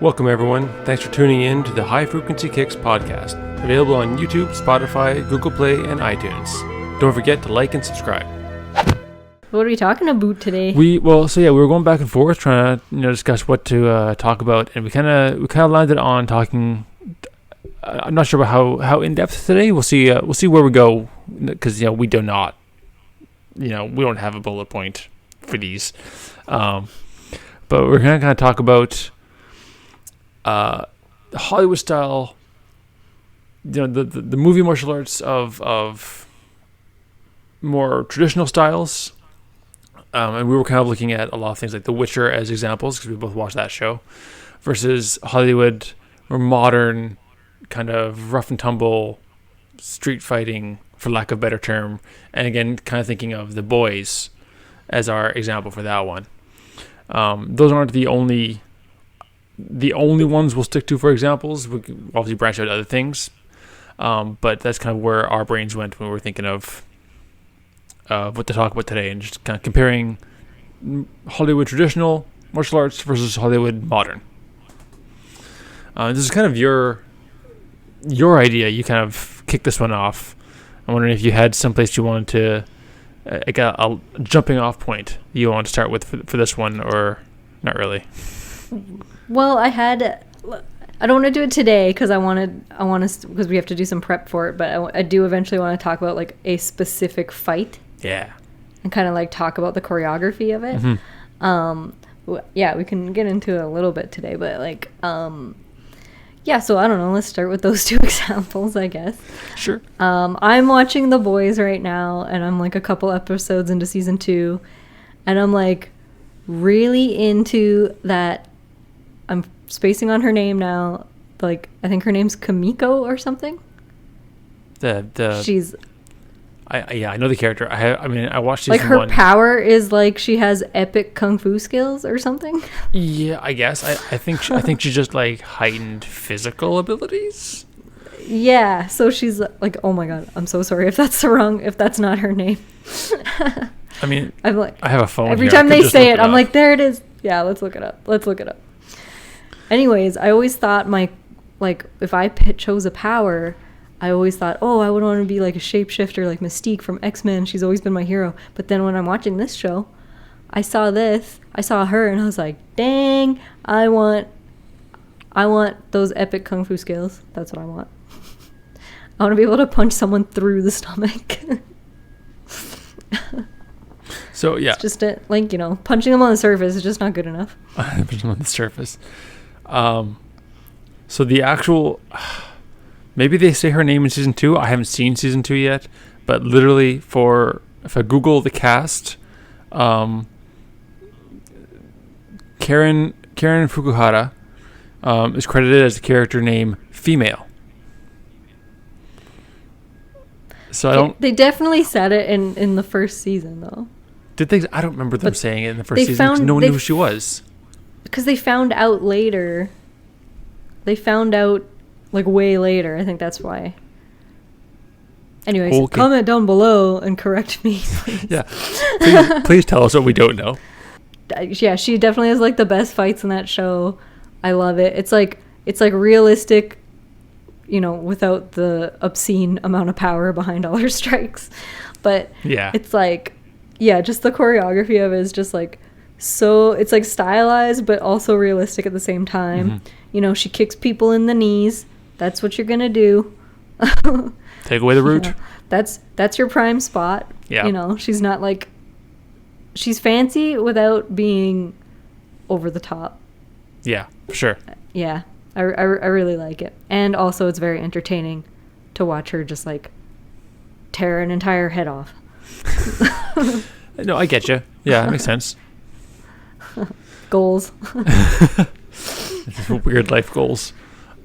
Welcome, everyone. Thanks for tuning in to the High Frequency Kicks podcast, available on YouTube, Spotify, Google Play, and iTunes. Don't forget to like and subscribe. What are we talking about today? We were going back and forth trying to discuss what to talk about, and we kind of landed on talking. I'm not sure about how in depth today. We'll see where we go, because we do not, we don't have a bullet point for these, but we're gonna kind of talk about Hollywood style, the movie martial arts of more traditional styles, and we were kind of looking at a lot of things like The Witcher as examples because we both watched that show, versus Hollywood or modern kind of rough and tumble street fighting, for lack of a better term, and again kind of thinking of The Boys as our example for that one. Those aren't the only ones we'll stick to for examples. We can obviously branch out other things, but that's kind of where our brains went when we were thinking of what to talk about today, and just kind of comparing Hollywood traditional martial arts versus Hollywood modern. This is kind of your idea. You kind of kicked this one off. I'm wondering if you had someplace you wanted to, like a jumping off point you want to start with for this one, or not really. Well, I don't want to do it today because I want to because we have to do some prep for it, but I do eventually want to talk about like a specific fight. Yeah. And kind of like talk about the choreography of it. Mm-hmm. Yeah, we can get into it a little bit today, but like, yeah, so I don't know, let's start with those two examples, I guess. Sure. I'm watching The Boys right now, and I'm like a couple episodes into season 2, and I'm like really into that. I'm spacing on her name now. Like, I think her name's Kamiko or something. She's... I know the character. I watched season like her 1. Power is like she has epic kung fu skills or something. Yeah, I guess. I think she's just like heightened physical abilities. Yeah, so she's like, oh my god, I'm so sorry if that's not her name. I mean, I'm like, I have a phone every here. time they say it, I'm like, there it is. Yeah, let's look it up. Anyways, I always thought if I chose a power, I always thought, oh, I would want to be like a shapeshifter, like Mystique from X-Men. She's always been my hero. But then when I'm watching this show, I saw her, and I was like, dang, I want those epic kung fu skills. That's what I want. I want to be able to punch someone through the stomach. So, yeah. It's just punching them on the surface is just not good enough. Punching them on the surface. So the actual... Maybe they say her name in season 2. I haven't seen season 2 yet, but literally if I Google the cast, Karen Fukuhara is credited as the character name female. So they definitely said it in the first season though. Did they? I don't remember them saying it in the first season because no one knew who she was. Because they found out later. They found out like way later. I think that's why. Anyways, okay. Comment down below and correct me. Please. Yeah, please tell us what we don't know. Yeah, she definitely has like the best fights in that show. I love it. It's like realistic, without the obscene amount of power behind all her strikes. But yeah, it's like, yeah, just the choreography of it is just like so. It's like stylized but also realistic at the same time. Mm-hmm. She kicks people in the knees. That's what you're gonna do. Take away the root. That's your prime spot. Yeah. She's not like... She's fancy without being over the top. Yeah, for sure. Yeah. I really like it. And also it's very entertaining to watch her just like tear an entire head off. No, I get you. Yeah, that makes sense. Goals. Weird life goals.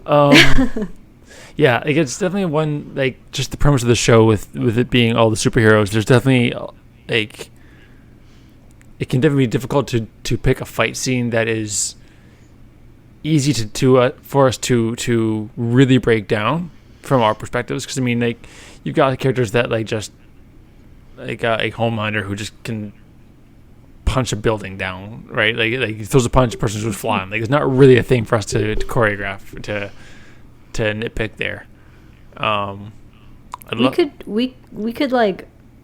Yeah, like it's definitely one, like, just the premise of the show with it being all the superheroes. There's definitely like, it can definitely be difficult to pick a fight scene that is easy to for us to really break down from our perspectives. Because I mean, like, you've got characters that like just like a Homelander who just can punch a building down, right? Like he throws a punch, the person goes flying. Like it's not really a thing for us to choreograph to nitpick there.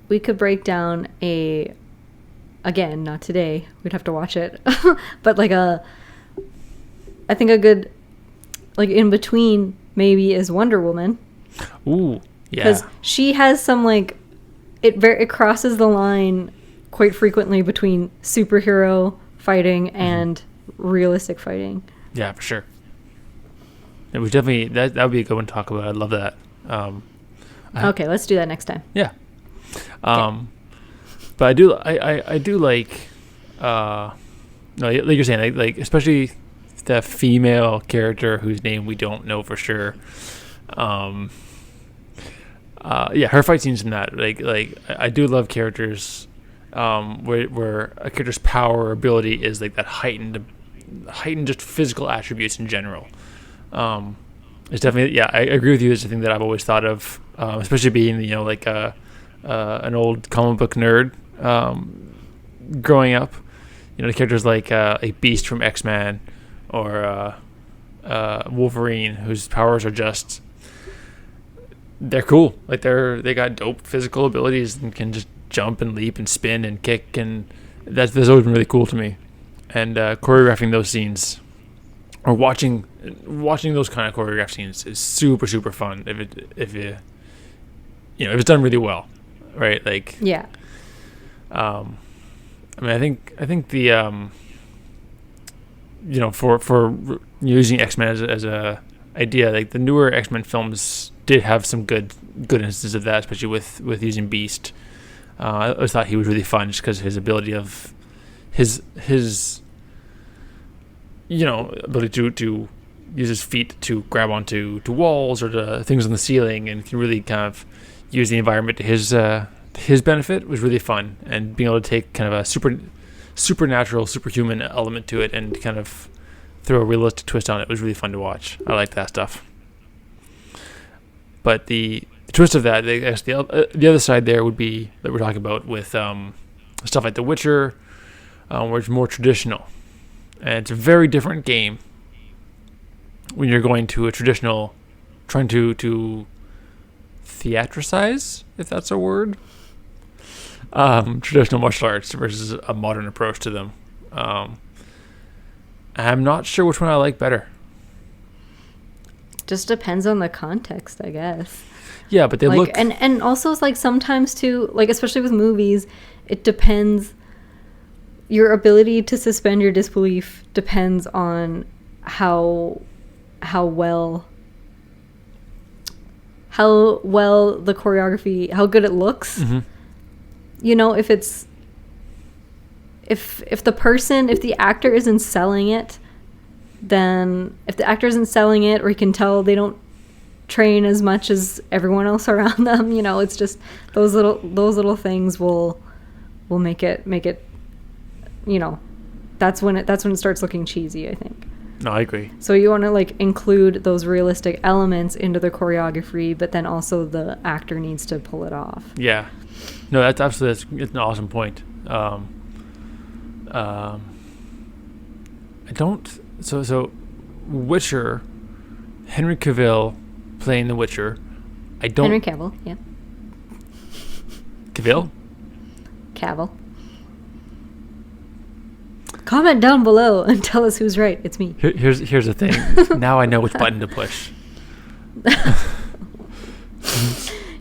We could break down again, not today. We'd have to watch it, but I think a good in between maybe is Wonder Woman. Ooh, yeah. Because she has some it crosses the line quite frequently between superhero fighting and realistic fighting. Yeah, for sure. It was definitely that would be a good one to talk about. I'd love that. Okay, let's do that next time. Yeah. But I do like no, like you're saying, like especially the female character whose name we don't know for sure. Yeah, her fight scenes in that, like I do love characters where a character's power or ability is like that heightened just physical attributes in general. It's definitely, yeah, I agree with you. It's a thing that I've always thought of, especially being an old comic book nerd growing up. The characters like a Beast from X-Men or Wolverine, whose powers are just, they're cool. Like they got dope physical abilities and can just jump and leap and spin and kick, and that's always been really cool to me. And choreographing those scenes or watching those kind of choreographed scenes is super, super fun if it's done really well, right? Like, yeah. I mean, I think the for using X-Men as a idea, like the newer X-Men films did have some good instances of that, especially with using Beast. I always thought he was really fun just because his ability of his ability to use his feet to grab onto walls or to things on the ceiling, and can really kind of use the environment to his benefit was really fun. And being able to take kind of a supernatural, superhuman element to it and kind of throw a realistic twist on it was really fun to watch. I like that stuff. But the twist of that, I guess the other side there would be that we're talking about with stuff like The Witcher, where it's more traditional. And it's a very different game when you're going to a traditional, trying to theatricize, if that's a word, traditional martial arts versus a modern approach to them. I'm not sure which one I like better. Just depends on the context, I guess. Yeah, but they look... And also, it's sometimes too, especially with movies, it depends... Your ability to suspend your disbelief depends on how well the choreography, how good it looks. Mm-hmm. If the actor isn't selling it, then if the actor isn't selling it, or you can tell they don't train as much as everyone else around them, it's just those little things will make it that's when it starts looking cheesy, I think. No, I agree. So you want to include those realistic elements into the choreography, but then also the actor needs to pull it off. Yeah. No, that's it's an awesome point. I don't... So Witcher, Henry Cavill playing The Witcher, I don't... Henry Cavill, yeah. Cavill. Comment down below and tell us who's right. It's me. Here's the thing. Now I know which button to push.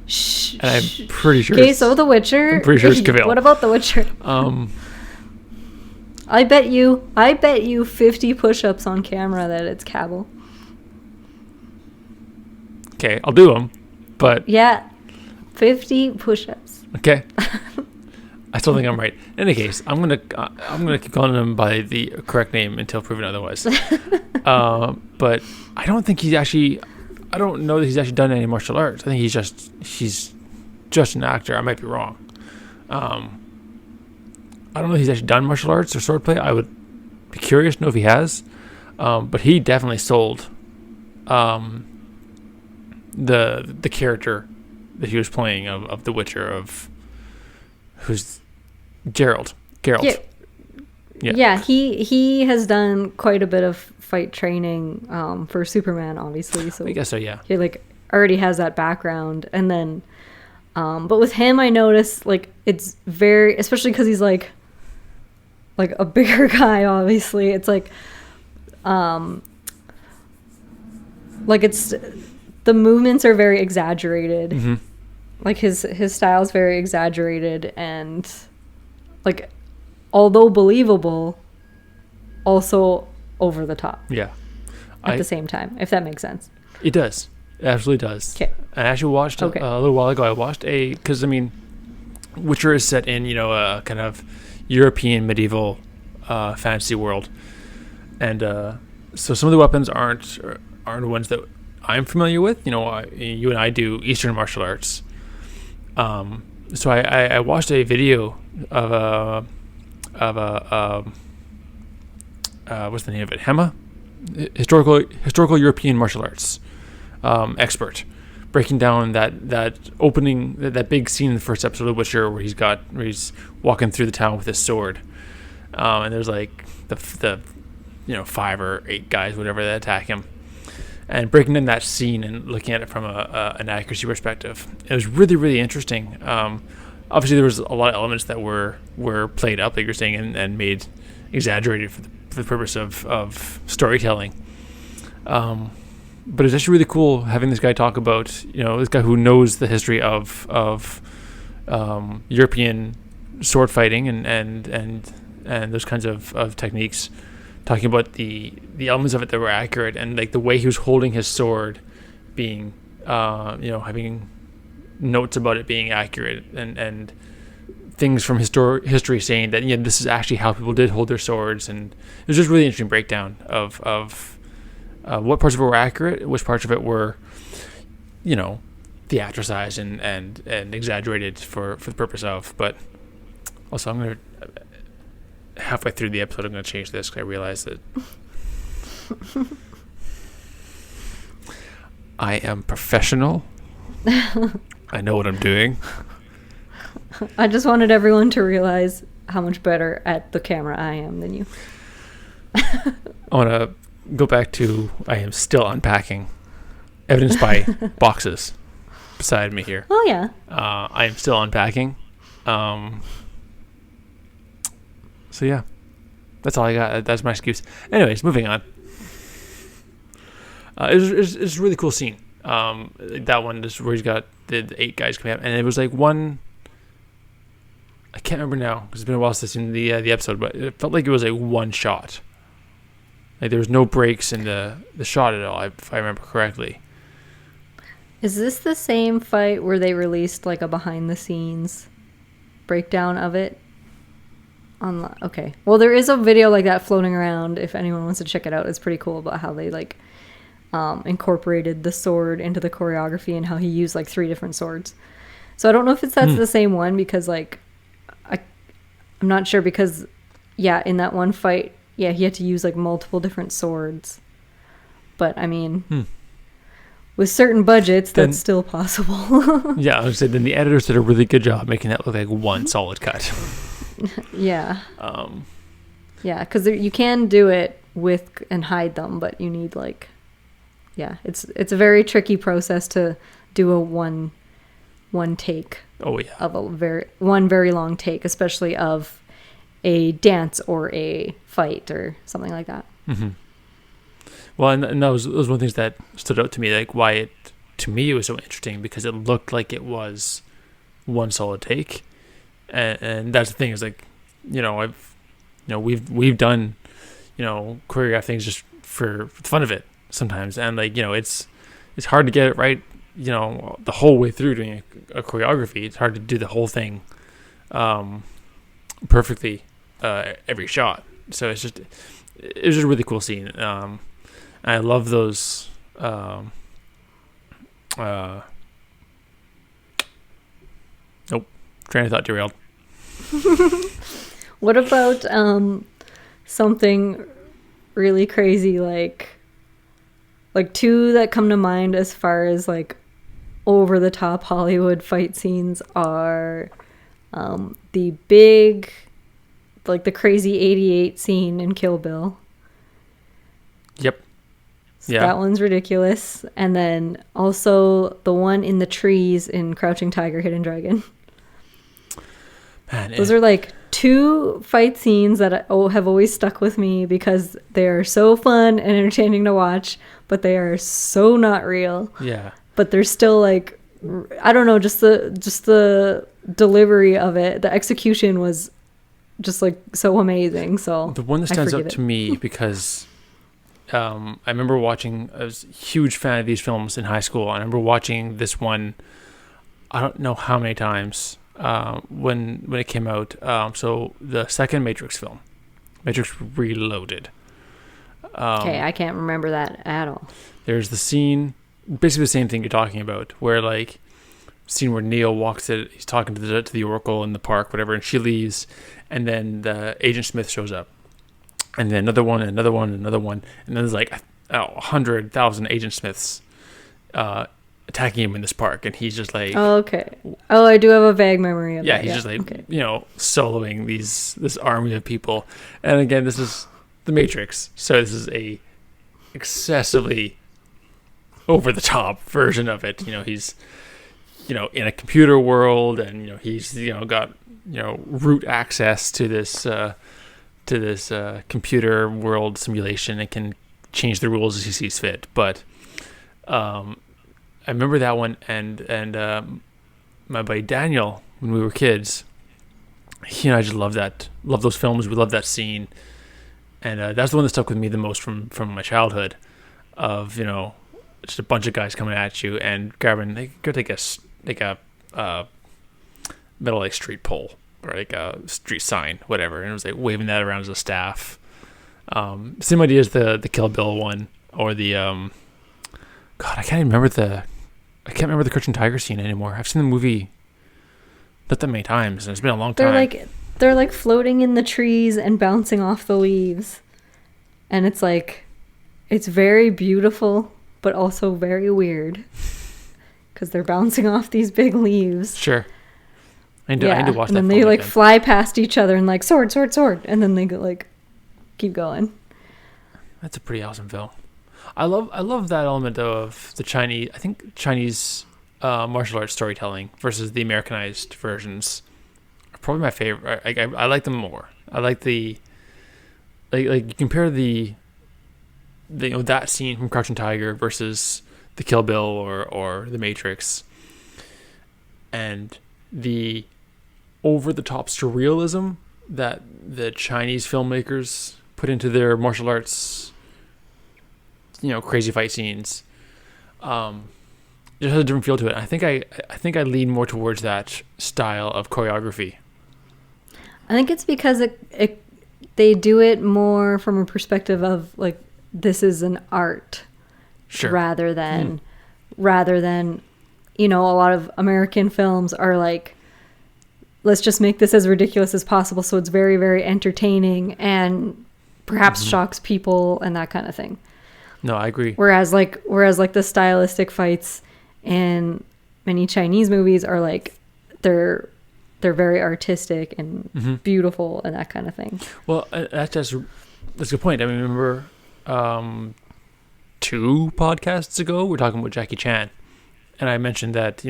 Shh. And I'm pretty sure. Okay, so The Witcher. I'm pretty sure it's Cavill. What about The Witcher? I bet you 50 push-ups on camera that it's Cavill. Okay, I'll do them, but yeah, 50 push-ups. Okay. I still think I'm right. In any case, I'm gonna keep calling him by the correct name until proven otherwise. But I don't think I don't know that he's actually done any martial arts. I think he's just an actor. I might be wrong. I don't know if he's actually done martial arts or swordplay. I would be curious to know if he has. But he definitely sold the character that he was playing of The Witcher, of who's Geralt. Yeah, Yeah, he has done quite a bit of fight training for Superman, obviously. So I guess so, yeah. he like already has that background, and then, but with him, I noticed like it's very, especially because he's like a bigger guy. Obviously, it's like it's the movements are very exaggerated. Mm-hmm. Like his style is very exaggerated, and like although believable, also over the top. Yeah. At the same time, if that makes sense. It does. It absolutely does. Okay. I actually watched a little while ago. I watched because I mean, Witcher is set in a kind of European medieval fantasy world, and so some of the weapons aren't ones that I'm familiar with. You and I do Eastern martial arts. So I watched a video of a what's the name of it? Hema, historical European martial arts expert, breaking down that opening, that big scene in the first episode of Witcher where he's walking through the town with his sword, and there's like the 5 or 8 guys, whatever, that attack him, and breaking in that scene and looking at it from an accuracy perspective. It was really, really interesting. Obviously, there was a lot of elements that were played up, like you're saying, and made exaggerated for the purpose of storytelling. But it's actually really cool having this guy talk about, this guy who knows the history of European sword fighting and those kinds of techniques, talking about the elements of it that were accurate, and like the way he was holding his sword being, having notes about it being accurate, and things from history saying that this is actually how people did hold their swords. And it was just really interesting breakdown of what parts of it were accurate, which parts of it were theatricized and exaggerated for the purpose of. But also, I'm going to, halfway through the episode, I'm going to change this because I realized that I am professional. I know what I'm doing. I just wanted everyone to realize how much better at the camera I am than you. I want to go back to, I am still unpacking, evidenced by boxes beside me here. Oh, yeah. I am still unpacking. So, yeah. That's all I got. That's my excuse. Anyways, moving on. It's a really cool scene. That one is where he's got the 8 guys coming up, and it was like one, I can't remember now because it's been a while since I've seen the episode, but it felt like it was like one shot. Like there was no breaks in the shot at all, if I remember correctly. Is this the same fight where they released like a behind the scenes breakdown of it? Okay. Well, there is a video like that floating around if anyone wants to check it out. It's pretty cool about how they like incorporated the sword into the choreography and how he used like 3 different swords. So I don't know if that's the same one, because like I'm not sure, because in that one fight, he had to use like multiple different swords. But I mean, with certain budgets, that's still possible. Yeah, I would say then the editors did a really good job making that look like one solid cut. Yeah. Because you can do it with and hide them, but you need like, it's a very tricky process to do a one take. Oh yeah. Of a very long take, especially of a dance or a fight or something like that. Mm-hmm. Well, and that was one of the things that stood out to me, like why it was so interesting, because it looked like it was one solid take, and that's the thing, is like, we've done, choreographed things just for the fun of it sometimes, and like, it's hard to get it right, the whole way through doing a choreography. It's hard to do the whole thing perfectly every shot. So it was just a really cool scene. I love those. Nope. Train of thought derailed. What about something really crazy, like 2 that come to mind as far as like over the top Hollywood fight scenes are the big like the crazy 88 scene in Kill Bill. Yep. So that one's ridiculous. And then also the one in the trees in Crouching Tiger, Hidden Dragon. Man, those are like 2 fight scenes that have always stuck with me because they are so fun and entertaining to watch, but they are so not real. Yeah. But they're still like, I don't know, just the delivery of it, the execution was just like so amazing. So the one that stands out to me because I remember watching, I was a huge fan of these films in high school. I remember watching this one, I don't know how many times, when it came out. So the second Matrix film, Matrix Reloaded. Okay, I can't remember that at all. There's the scene, basically the same thing you're talking about, where like scene where Neo walks it, he's talking to the Oracle in the park, whatever, and she leaves, and then the Agent Smith shows up, and then another one, and then there's like 100,000 Agent Smiths attacking him in this park, and he's just like, oh, okay, oh, I do have a vague memory of that. He's just like, okay, soloing this army of people, and again, this is the Matrix, so this is a excessively over the top version of it. He's in a computer world, and he's got root access to this computer world simulation and can change the rules as he sees fit. But I remember that one, and my buddy Daniel, when we were kids, he and I just loved those films. We loved that scene, and that's the one that stuck with me the most from my childhood. Of just a bunch of guys coming at you and grabbing, they go take a metal like street pole or like a street sign, whatever, and it was like waving that around as a staff. Same idea as the Kill Bill one, or the God, I can't remember the Crouching Tiger scene anymore. I've seen the movie not that many times, and it's been a long time. They're like floating in the trees and bouncing off the leaves, and it's like, it's very beautiful, but also very weird because they're bouncing off these big leaves. Sure. I need to watch that. And then they like fly past each other and like sword, and then they go like keep going. That's a pretty awesome film. I love that element of the Chinese martial arts storytelling versus the Americanized versions. Are probably my favorite. I like them more. I like the like you compare the that scene from Crouching Tiger versus the Kill Bill or the Matrix, and the over-the-top surrealism that the Chinese filmmakers put into their martial arts, crazy fight scenes. It has a different feel to it. I think I lean more towards that style of choreography. I think it's because they do it more from a perspective of like, this is an art, sure, rather than a lot of American films are like, let's just make this as ridiculous as possible so it's very, very entertaining and perhaps shocks people and that kind of thing. No, I agree. Whereas the stylistic fights in many Chinese movies are like, they're very artistic and beautiful and that kind of thing. Well, that's a good point. I mean, remember 2 podcasts ago, we're talking about Jackie Chan, and I mentioned that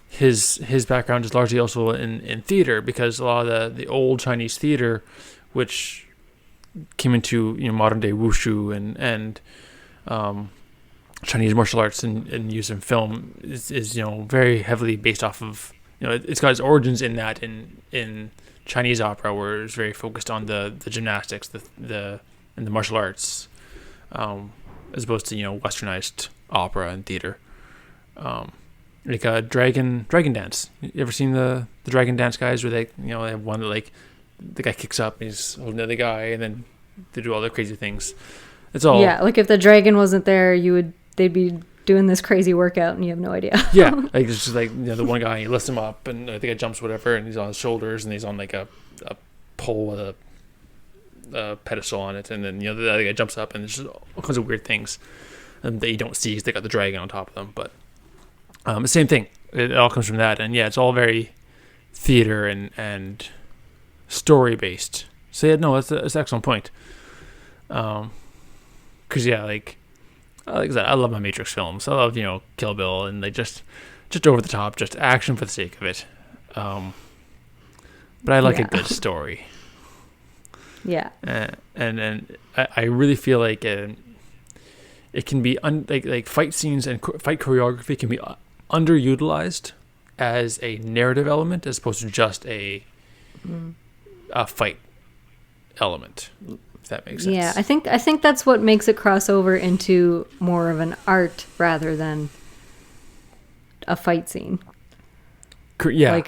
his background is largely also in theater, because a lot of the old Chinese theater, which came into modern day wushu and Chinese martial arts and use in film is very heavily based off of it's got its origins in that in Chinese opera, where it's very focused on the gymnastics, and the martial arts, as opposed to westernized opera and theater. Like a dragon dance. You ever seen the dragon dance guys, where they they have one that like the guy kicks up and he's holding the other guy, and then they do all their crazy things. It's all like if the dragon wasn't there, they'd be doing this crazy workout and you have no idea. Like it's just like the one guy, he lifts him up and the guy jumps whatever, and he's on his shoulders and he's on like a pole with a pedestal on it, and then the other guy jumps up, and there's just all kinds of weird things that you don't see because they got the dragon on top of them. But the same thing, it all comes from that, and it's all very theater and story based. So yeah, no, that's an excellent point. Because yeah, like I said, I love my Matrix films. I love Kill Bill, and they just over the top, just action for the sake of it. But I like a good story. Yeah. And I really feel like it can be like fight scenes and fight choreography can be underutilized as a narrative element as opposed to just a fight element. If that makes sense. Yeah, I think that's what makes it cross over into more of an art rather than a fight scene. Yeah,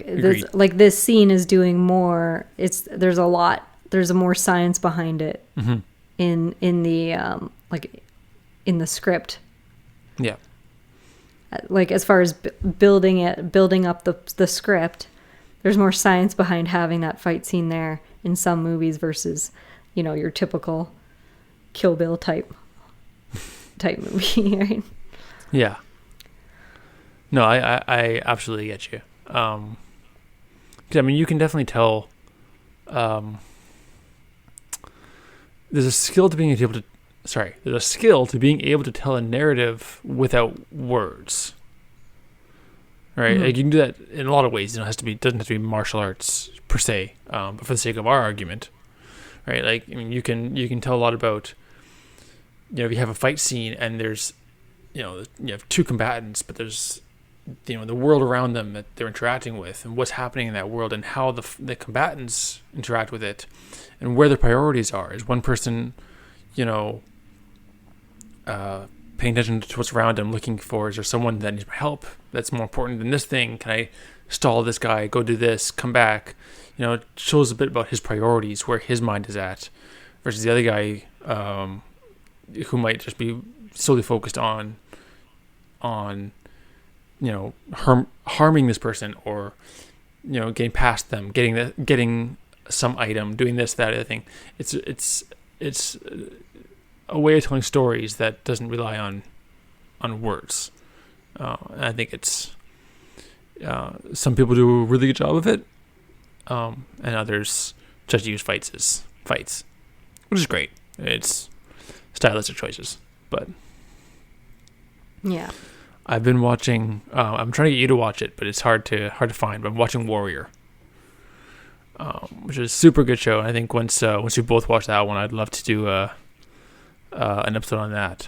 like this scene is doing more. There's more science behind it in the in the script. Yeah. Like as far as building up the script, there's more science behind having that fight scene there in some movies versus, your typical Kill Bill type movie, right? Yeah. No, I absolutely get you. I mean, you can definitely tell. There's a skill to being able to. There's a skill to being able to tell a narrative without words. Right, like you can do that in a lot of ways. It doesn't have to be martial arts per se, but for the sake of our argument, right? Like, I mean, you can tell a lot about. If you have a fight scene and there's, you have two combatants, but there's, the world around them that they're interacting with, and what's happening in that world, and how the combatants interact with it, and where their priorities are. Is one person, paying attention to what's around him, looking for, is there someone that needs my help that's more important than this thing? Can I stall this guy, go do this, come back? It shows a bit about his priorities, where his mind is at, versus the other guy who might just be solely focused on harming this person, or getting past them, getting some item, doing this, that, other thing. It's a way of telling stories that doesn't rely on words. And I think it's some people do a really good job of it, and others just use fights as fights, which is great. It's stylistic choices, but yeah. I've been watching. I'm trying to get you to watch it, but it's hard to find. But I'm watching Warrior, which is a super good show. And I think once we both watch that one, I'd love to do an episode on that,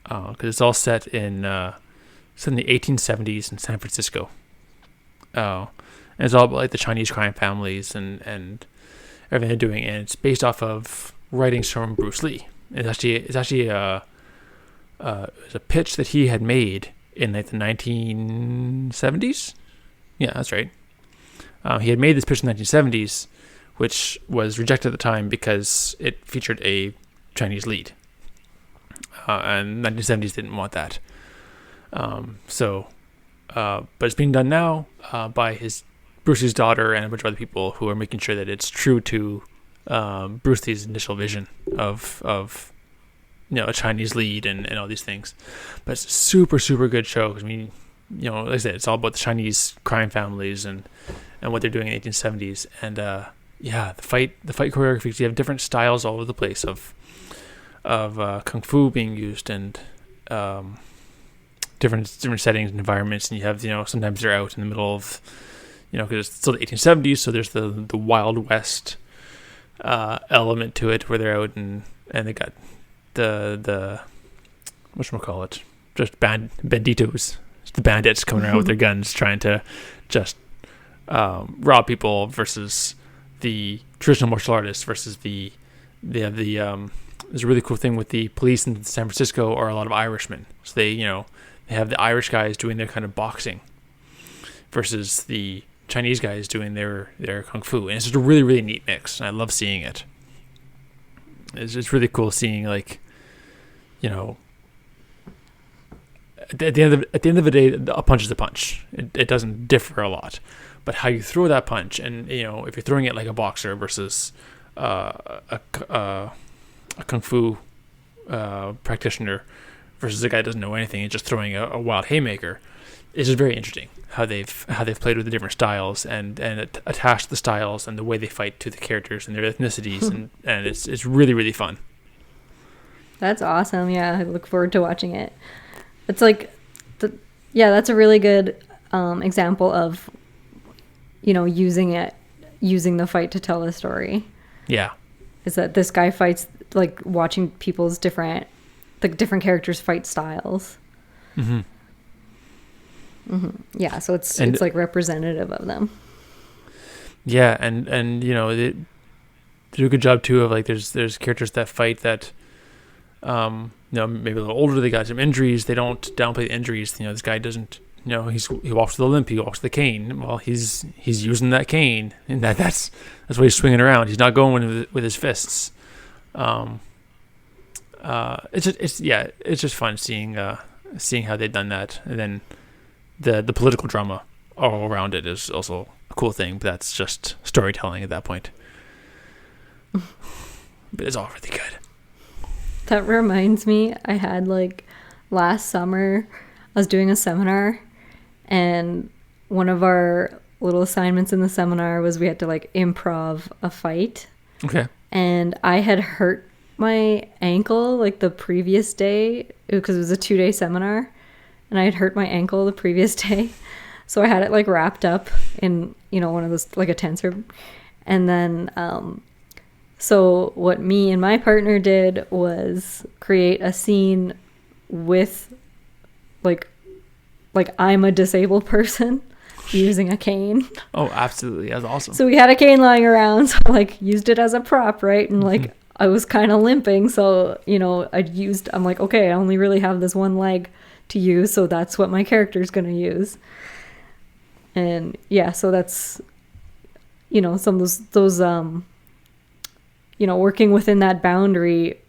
because it's all set in the 1870s in San Francisco. And it's all about like the Chinese crime families and everything they're doing, and it's based off of writings from Bruce Lee. It's actually a pitch that he had made in like the 1970s. Yeah, that's right. He had made this pitch in the 1970s, which was rejected at the time because it featured a Chinese lead. And 1970s didn't want that. But it's being done now by Bruce Lee's daughter and a bunch of other people who are making sure that it's true to Bruce Lee's initial vision of a Chinese lead and all these things. But it's a super, super good show. Because, I mean, like I said, it's all about the Chinese crime families and what they're doing in the 1870s. And the fight choreography, you have different styles all over the place of kung fu being used, and different settings and environments. And you have, sometimes they're out in the middle of, because it's still the 1870s, so there's the Wild West element to it, where they're out and they got the whatchamacallit, just banditos, the bandits coming around with their guns trying to just rob people, versus the traditional martial artists, versus there's a really cool thing with the police in San Francisco are a lot of Irishmen, so they have the Irish guys doing their kind of boxing versus the Chinese guys doing their kung fu, and it's just a really, really neat mix, and I love seeing it. It's just really cool seeing, like, at the end of the day, a punch is a punch. It doesn't differ a lot, but how you throw that punch, and if you're throwing it like a boxer versus a kung fu practitioner versus a guy who doesn't know anything and just throwing a wild haymaker, it's just very interesting how they've played with the different styles and attached the styles and the way they fight to the characters and their ethnicities and it's really, really fun. That's awesome. Yeah, I look forward to watching it. It's like, that's a really good example of, using the fight to tell a story. Yeah. Is that this guy fights, like, watching people's different characters fight styles. Mm-hmm. Mm-hmm. Yeah, so it's like representative of them. Yeah, and they do a good job too of like there's characters that fight that maybe a little older, they got some injuries, they don't downplay the injuries. This guy doesn't, he walks with a limp, he walks with a cane. Well, he's using that cane, and that's why he's swinging around. He's not going with his fists. It's just fun seeing how they've done that, and then the political drama all around it is also a cool thing. But that's just storytelling at that point. But it's all really good. That reminds me, I had like last summer, I was doing a seminar, and one of our little assignments in the seminar was we had to like improv a fight. Okay. And I had hurt my ankle like the previous day because it was a 2-day seminar, and I had hurt my ankle the previous day. So I had it like wrapped up in, one of those, like a tensor. And then, so what me and my partner did was create a scene with like I'm a disabled person using a cane. Oh, absolutely. That's awesome. So we had a cane lying around, so like used it as a prop, right? And like I was kind of limping, so I'm like, okay, I only really have this one leg to use, so that's what my character's gonna use. And yeah, so that's some of those working within that boundary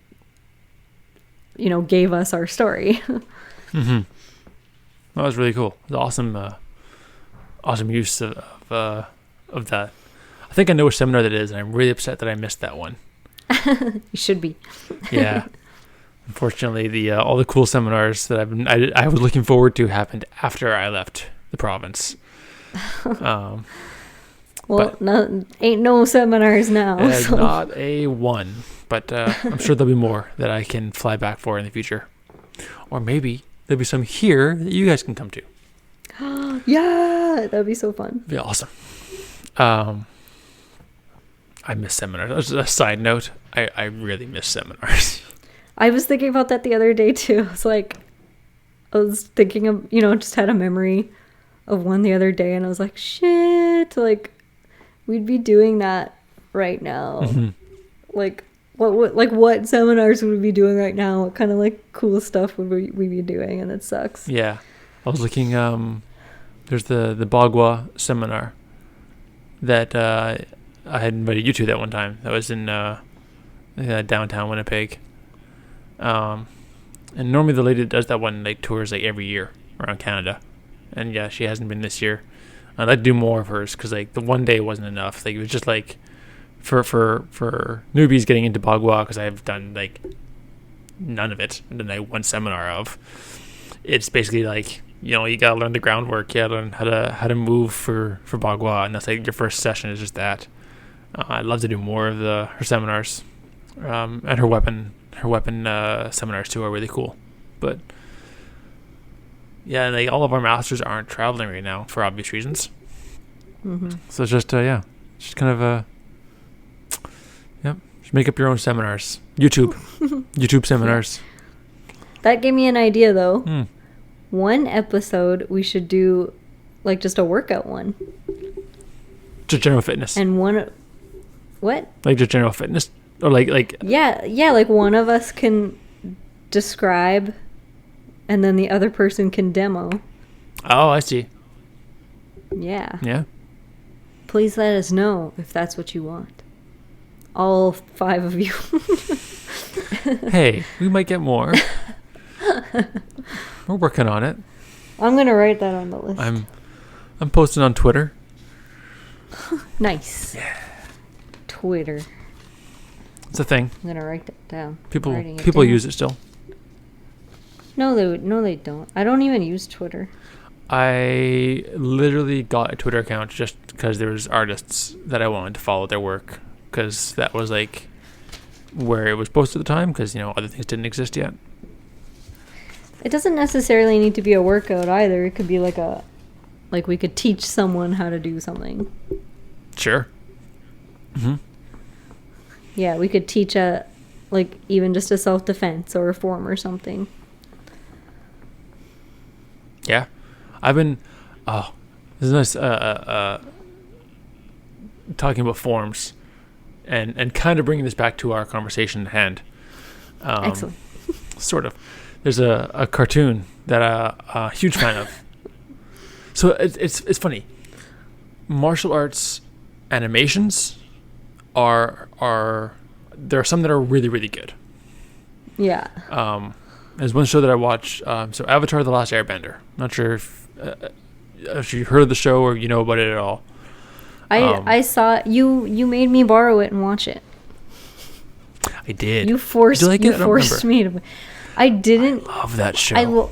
gave us our story. That was really cool. It was awesome use of that. I think I know which seminar that is, and I'm really upset that I missed that one. You should be. Yeah. Unfortunately, all the cool seminars that I was looking forward to happened after I left the province. Ain't no seminars now. So. Not a one, but I'm sure there'll be more that I can fly back for in the future, or maybe there'll be some here that you guys can come to. Yeah, that'd be so fun. Be awesome. I miss seminars. As a side note, I really miss seminars. I was thinking about that the other day too. It's like I was thinking of just had a memory of one the other day, and I was like, shit, like we'd be doing that right now. Mm-hmm. Like what seminars would we be doing right now? What kind of like cool stuff would we be doing? And it sucks. Yeah, I was looking. There's the Bagua seminar that I had invited you to that one time. That was in downtown Winnipeg. And normally the lady that does that one like tours like every year around Canada, and yeah, she hasn't been this year. I'd like to do more of hers because like the one day wasn't enough. Like it was just like for newbies getting into Bagua, because I've done like none of it, and then like one seminar of. It's basically like you gotta learn the groundwork. You gotta learn how to move for Bagua, and that's like your first session is just that. I'd love to do more of her seminars, and her weapon seminars too are really cool. But yeah, like all of our masters aren't traveling right now for obvious reasons. Mm-hmm. So it's just just kind of just make up your own seminars. YouTube seminars. That gave me an idea though. One episode we should do like just a workout one. Just general fitness. And one what? Like just general fitness? Or like Yeah, like one of us can describe and then the other person can demo. Oh, I see. Yeah. Yeah. Please let us know if that's what you want. All 5 of you. Hey, we might get more. We're working on it. I'm going to write that on the list. I'm posting on Twitter. Nice. Yeah. Twitter. It's a thing. I'm going to write that down. People use it still. No, they don't. I don't even use Twitter. I literally got a Twitter account just because there was artists that I wanted to follow their work, because that was like where it was posted at the time, because other things didn't exist yet. It doesn't necessarily need to be a workout either. It could be like we could teach someone how to do something. Sure. Mm-hmm. Yeah, we could teach even just a self-defense or a form or something. Yeah. I've been, this is nice, talking about forms and kind of bringing this back to our conversation at hand. Excellent. Sort of. There's a cartoon that I'm a huge fan of. So it's funny. Martial arts animations there are some that are really, really good. Yeah. There's one show that I watch, so Avatar: The Last Airbender. Not sure if you heard of the show or you know about it at all. I saw you made me borrow it and watch it. I did. You forced me to. I didn't. I love that show.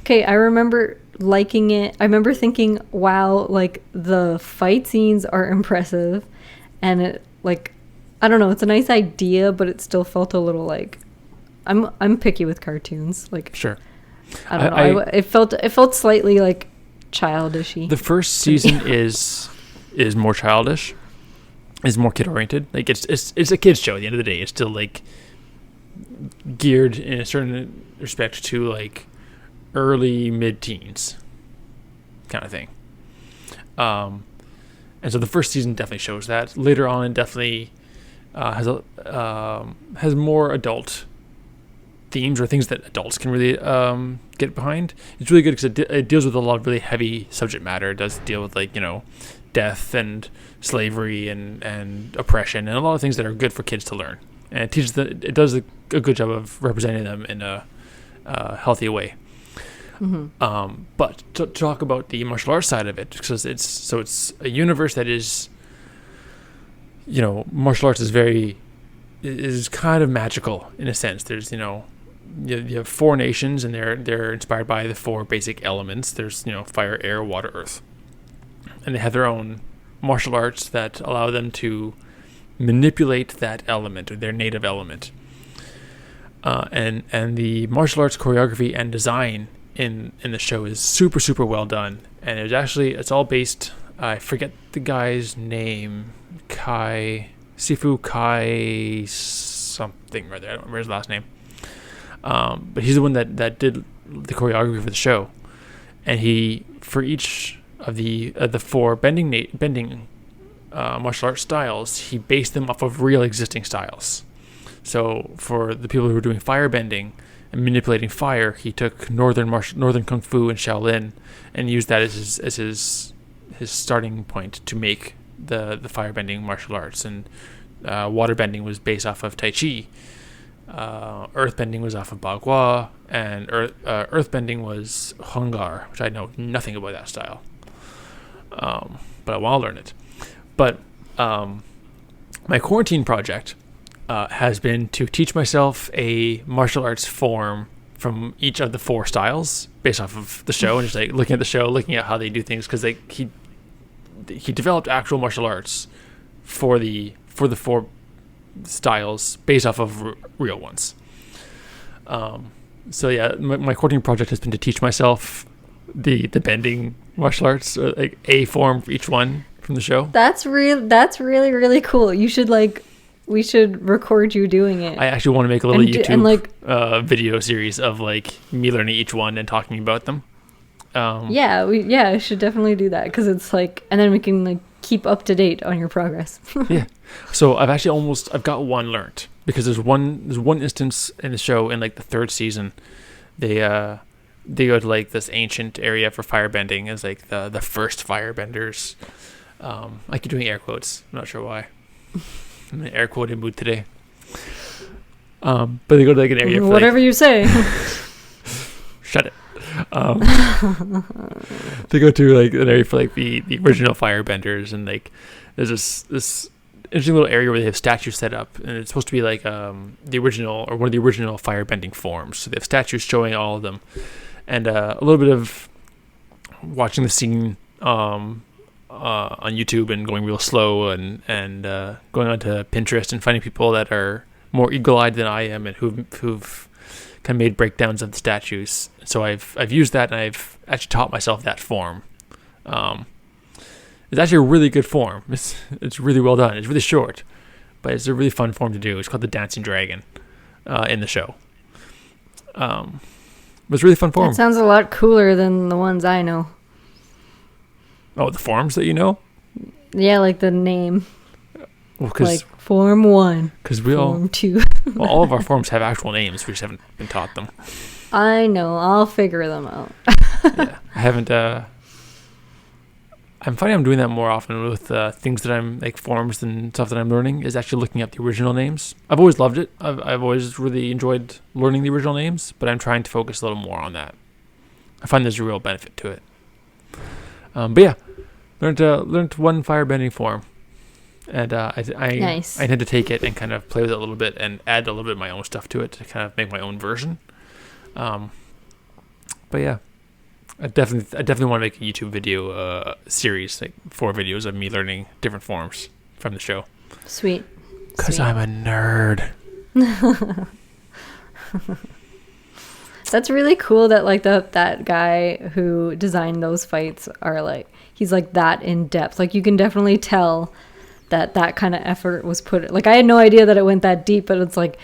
I remember liking it. I remember thinking, wow, like the fight scenes are impressive, and it I don't know, it's a nice idea, but it still felt a little like I'm picky with cartoons. Sure. I don't know. It felt slightly like childishy. The first season is more childish, is more kid oriented. Like it's a kid's show at the end of the day. It's still geared in a certain respect to early mid-teens kind of thing. And so the first season definitely shows that. Later on, it definitely has more adult themes or things that adults can really get behind. It's really good because it deals with a lot of really heavy subject matter. It does deal with death and slavery and oppression and a lot of things that are good for kids to learn. And it does a good job of representing them in a healthy way. Mm-hmm. But to talk about the martial arts side of it, because it's a universe that is, martial arts is kind of magical in a sense. There's you have 4 nations and they're inspired by the 4 basic elements. There's fire, air, water, earth, and they have their own martial arts that allow them to manipulate that element or their native element. And the martial arts choreography and design in the show is super, super well done. And it's all based, I forget the guy's name, Sifu Kai something right there. I don't remember his last name. But he's the one that did the choreography for the show. And he, for each of the 4 bending martial arts styles, he based them off of real existing styles. So for the people who were doing fire bending and manipulating fire, he took northern kung fu and Shaolin and used that as his starting point to make the fire bending martial arts. And water bending was based off of Tai Chi. Earth bending was off of Bagua, and earth bending was Hungar, which I know nothing about that style. But I want to learn it. But my quarantine project has been to teach myself a martial arts form from each of the 4 styles based off of the show, and just looking at the show, looking at how they do things, because he developed actual martial arts for the 4 styles based off of real ones. So yeah, my quarantine project has been to teach myself the bending martial arts, a form for each one from the show. That's really, really cool. You should we should record you doing it. I actually want to make a little YouTube video series of me learning each one and talking about them. I should definitely do that, because it's and then we can keep up to date on your progress. Yeah. So I've got one learned, because there's one instance in the show in the 3rd season, they go to this ancient area for firebending as the first firebenders. I keep doing air quotes. I'm not sure why. I'm in an air quoting mood today. But they go to an area for whatever you say. Shut it. They go to an area for the original firebenders, and there's this interesting little area where they have statues set up, and it's supposed to be the original, or one of the original firebending forms. So they have statues showing all of them, and a little bit of watching the scene on YouTube and going real slow and going onto Pinterest and finding people that are more eagle-eyed than I am and who've kind of made breakdowns of the statues. So I've used that, and I've actually taught myself that form. It's actually a really good form. It's really well done. It's really short, but it's a really fun form to do. It's called the Dancing Dragon in the show. It's a really fun form. That sounds a lot cooler than the ones I know. Oh, the forms that you know? Yeah, like the name. Well, like Form 1. Because Form 2. Well, all of our forms have actual names. We just haven't been taught them. I know. I'll figure them out. Yeah, I haven't. I'm finding I'm doing that more often with things that I'm like forms and stuff that I'm learning is actually looking up the original names. I've always loved it. I've always really enjoyed learning the original names, but I'm trying to focus a little more on that. I find there's a real benefit to it. But yeah, learned one firebending form, and Nice. I intend to take it and kind of play with it a little bit and add a little bit of my own stuff to it to kind of make my own version. But yeah. I definitely want to make a YouTube video series, like 4 videos of me learning different forms from the show. Sweet. Because I'm a nerd. That's really cool that like that guy who designed those fights are like, he's like that in depth. Like you can definitely tell that kind of effort was put. Like I had no idea that it went that deep, but it's like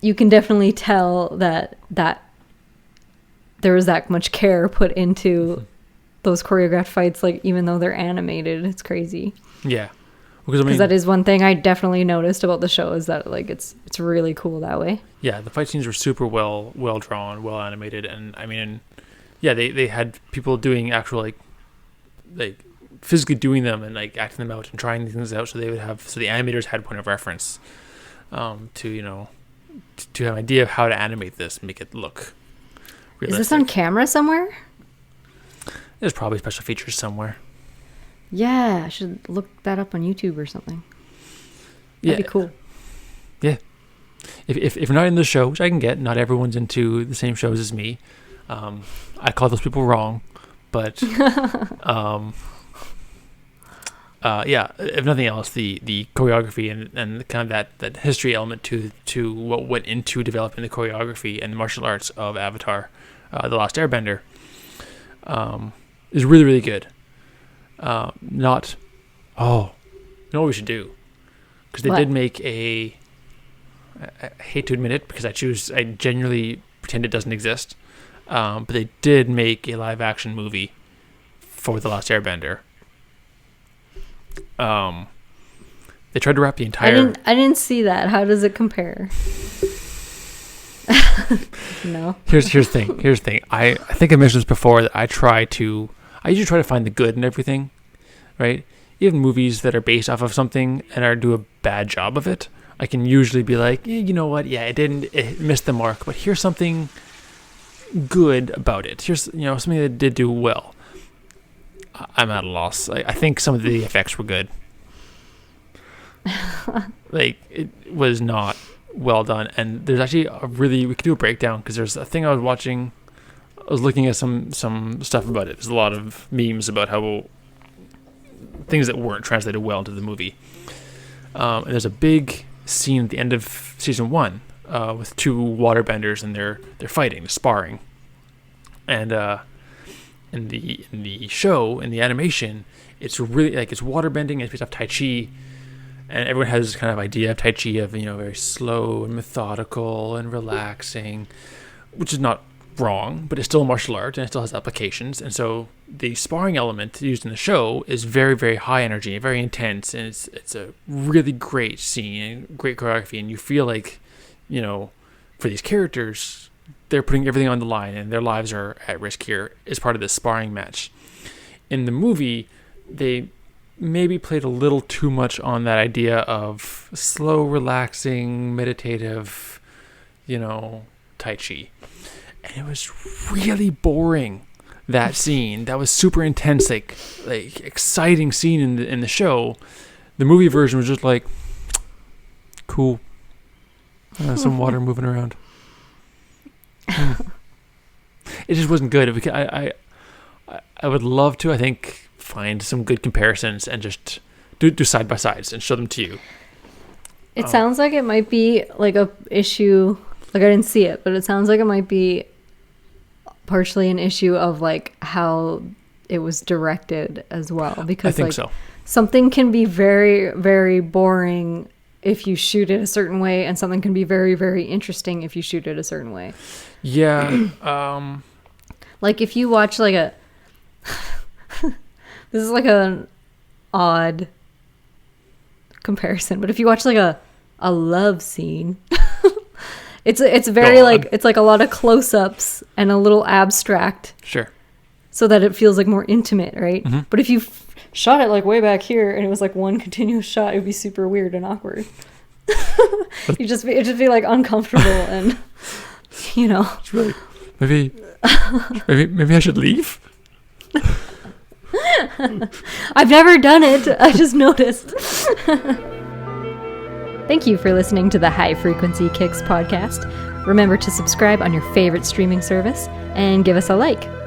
you can definitely tell that there was that much care put into those choreographed fights, like even though they're animated. It's crazy. Yeah, because that is one thing I definitely noticed about the show is that like it's really cool that way. Yeah, the fight scenes were super well drawn, well animated, and I mean, yeah, they had people doing actual like physically doing them and like acting them out and trying these things out, so the animators had point of reference to have an idea of how to animate this and make it look realistic. Is this on camera somewhere? There's probably special features somewhere. Yeah, I should look that up on YouTube or something. That'd be cool. Yeah. If you're not in the show, which I can get, not everyone's into the same shows as me. I call those people wrong, but yeah. If nothing else, the choreography and kind of that history element to what went into developing the choreography and the martial arts of Avatar, The Last Airbender, is really, really good. You know what we should do? Because they did make I hate to admit it because I genuinely pretend it doesn't exist, but they did make a live action movie for The Last Airbender. They tried to wrap the entire... I didn't see that. How does it compare? No. Here's the thing. I think I mentioned this before that I usually try to find the good in everything, right? Even movies that are based off of something and do a bad job of it, I can usually be like, you know what? Yeah, it missed the mark, but here's something good about it. Here's something that did do well. I'm at a loss. I think some of the effects were good. Like it was not well done, and there's actually we could do a breakdown because there's a thing I was watching. I was looking at some stuff about it. There's a lot of memes about how things that weren't translated well into the movie. And there's a big scene at the end of season 1 with 2 waterbenders and they're fighting, sparring, and in the show, in the animation, it's really like it's waterbending. It's based off Tai Chi. And everyone has this kind of idea of Tai Chi of, very slow and methodical and relaxing, which is not wrong, but it's still a martial art and it still has applications. And so the sparring element used in the show is very, very high energy, very intense, and it's a really great scene and great choreography. And you feel like, for these characters, they're putting everything on the line and their lives are at risk here as part of this sparring match. In the movie, they maybe played a little too much on that idea of slow, relaxing, meditative, Tai Chi. And it was really boring, that scene. That was super intense, like exciting scene in the show. The movie version was just like, cool. Some water moving around. it just wasn't good. I would love to, I think, find some good comparisons and just do side by sides and show them to you. It sounds like it might be like a issue. Like, I didn't see it, but it sounds like it might be partially an issue of like how it was directed as well. Because I think so. Something can be very, very boring if you shoot it a certain way, and something can be very, very interesting if you shoot it a certain way. Yeah. Like if you watch like a this is like an odd comparison, but if you watch like a love scene, it's very like, it's like a lot of close-ups and a little abstract. Sure. So that it feels like more intimate, right? Mm-hmm. But if you shot it like way back here and it was like one continuous shot, it would be super weird and awkward. It'd just be like uncomfortable and, you know. It's really, maybe I should leave. I've never done it. I just noticed. Thank you for listening to the High Frequency Kicks podcast. Remember to subscribe on your favorite streaming service and give us a like.